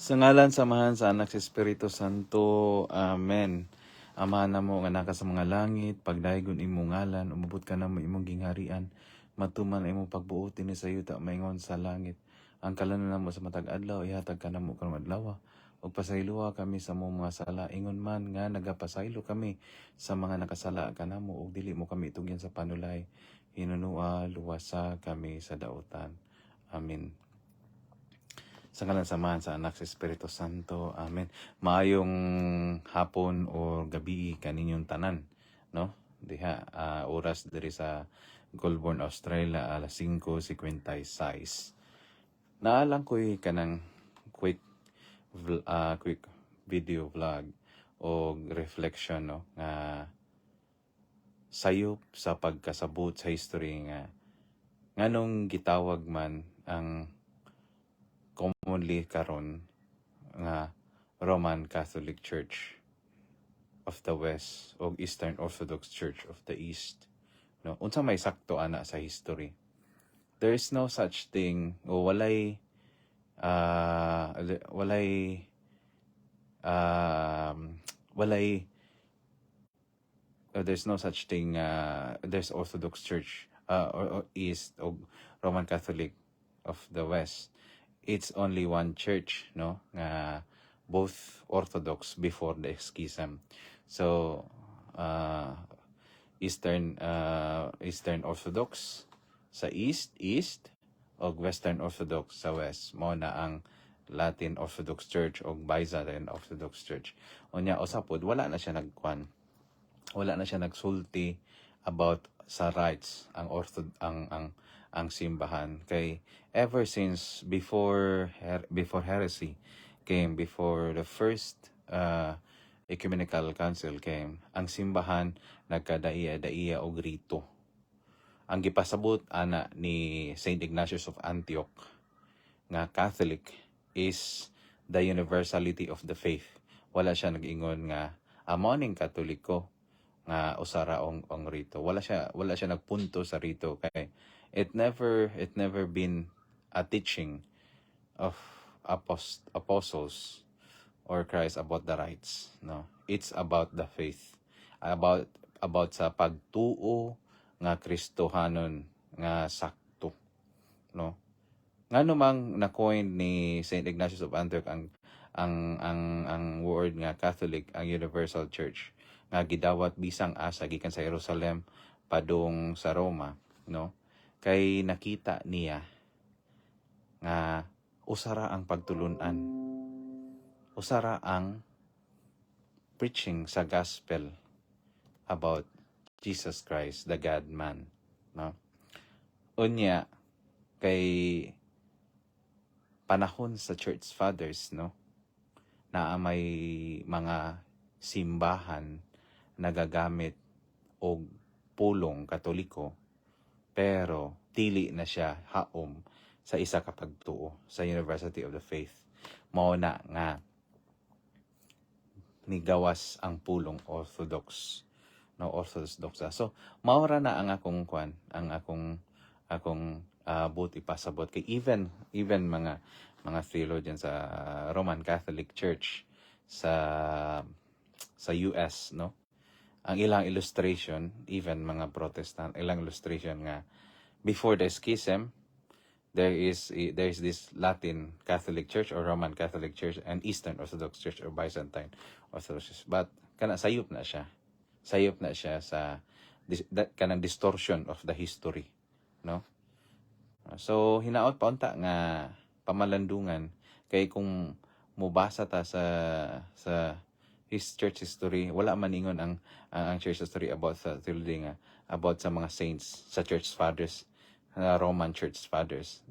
Sa ngalan, samahan sa anak sa Espiritu Santo. Amen. Amahan na mo nga naka sa mga langit, pagdaygon imong ngalan, umabot ka na mo imong gingharian, matuman na imong pagbuot ni sa yuta maingon sa langit. Ang kalanan namo sa matag adlaw, ihatag ka namo karong adlaw. Ug pasayloa kami sa mong mga sala, ingon man nga nagapasaylo kami sa mga nakasala kanamo ug dili mo kami itugyan sa panulay. Hinunua, luwasa kami sa dautan. Amen. Sa ngalan samahan sa anak sa Espiritu Santo. Amen. Maayong hapon o gabi kaninyong tanan, no? Diha oras diri sa Goulburn, Australia alas 5:56. Naalang ko'y kanang quick video vlog o reflection, no, nga sayop sa pagkasabot sa history nga nganong gitawag man ang commonly karon nga Roman Catholic Church of the West o Eastern Orthodox Church of the East, no, unsa may sakto ana sa history. There is no such thing o walay there's no such thing there's Orthodox Church or East o Roman Catholic of the West. It's only one church, no, nga both Orthodox before the schism. So Eastern Orthodox sa East o Western Orthodox sa West, mao na ang Latin Orthodox Church o Byzantine Orthodox Church. Unya usapod wala na siya nagsulti about sa rights ang simbahan kay ever since before heresy came, before the first ecumenical council came, ang simbahan nagkadaiya og rito. Ang gipasabot ana ni Saint Ignatius of Antioch nga Catholic is the universality of the faith. Wala siya nag-ingon nga amo ning Katoliko nga usara ang rito. Wala siya nagpunto sa rito kay it never been a teaching of apostles or Christ about the rights, no. It's about the faith, about sa pagtuo nga Kristohanon nga sakto, no. Ngano mang na-coin ni Saint Ignatius of Antioch ang word nga Catholic, ang Universal Church nga gidawat bisang asa gikan sa Jerusalem padung sa Roma, no, kay nakita niya nga usara ang pagtulunan, usara ang preaching sa gospel about Jesus Christ, the God-man, no. Unya kay panahon sa Church Fathers, no, na may mga simbahan nagagamit og pulong Katoliko pero dili na siya haom sa isa ka pagtuo sa University of the Faith. Mao na nga nigawas ang pulong Orthodox, no, Orthodox doxa. So maura na ang akong buti pasabot kay even mga theologian sa Roman Catholic Church sa US, no, ang ilang illustration, even mga Protestant, ilang illustration nga before the schism there is this Latin Catholic Church or Roman Catholic Church and Eastern Orthodox Church or Byzantine Orthodox Church, but kana sayop na siya sa kanang distortion of the history, no. So hinaot pa unta nga pamalandungan kay kung mubasa ta sa his church history, wala man ingon ang church history about sa theology nga about sa mga saints sa church fathers, Roman church fathers,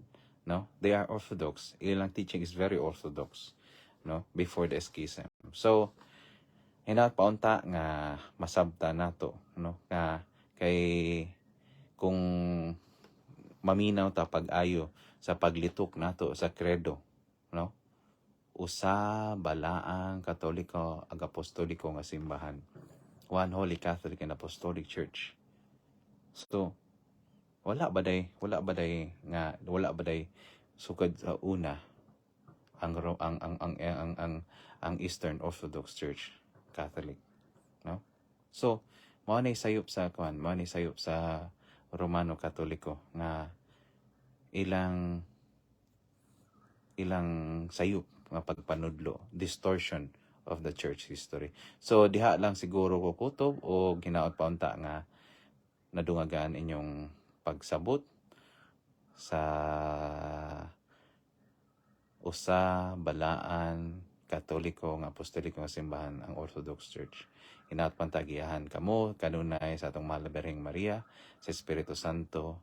no. They are Orthodox. Ilang teaching is very Orthodox, no, before the schism. So hinaot pa unta nga masabta nato, no, nga kay kung maminaw ta pag-ayo sa paglitok nato sa credo, no, usa balaang Katoliko ag Apostoliko nga simbahan, one Holy Catholic and Apostolic Church. So wala ba day sukad sa una ang Eastern Orthodox Church, Catholic, no? So mao ni sayop sa Romano Katoliko nga ilang sayop nga pagpanudlo, distortion of the church history. So diha lang siguro ko kutob o ginaot pa unta nga nadungagaan inyong pagsabot sa balaan Katoliko nga apostoliko nga simbahan ang Orthodox Church. Hinaot pantagiyahan kamo kanunay sa atong Mahal na Birheng Maria, sa Espiritu Santo,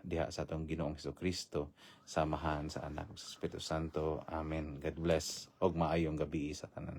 diha sa atong Ginoong Hesukristo, samahan sa anak sa Espiritu Santo. Amen. God bless og maayong gabi sa tanan.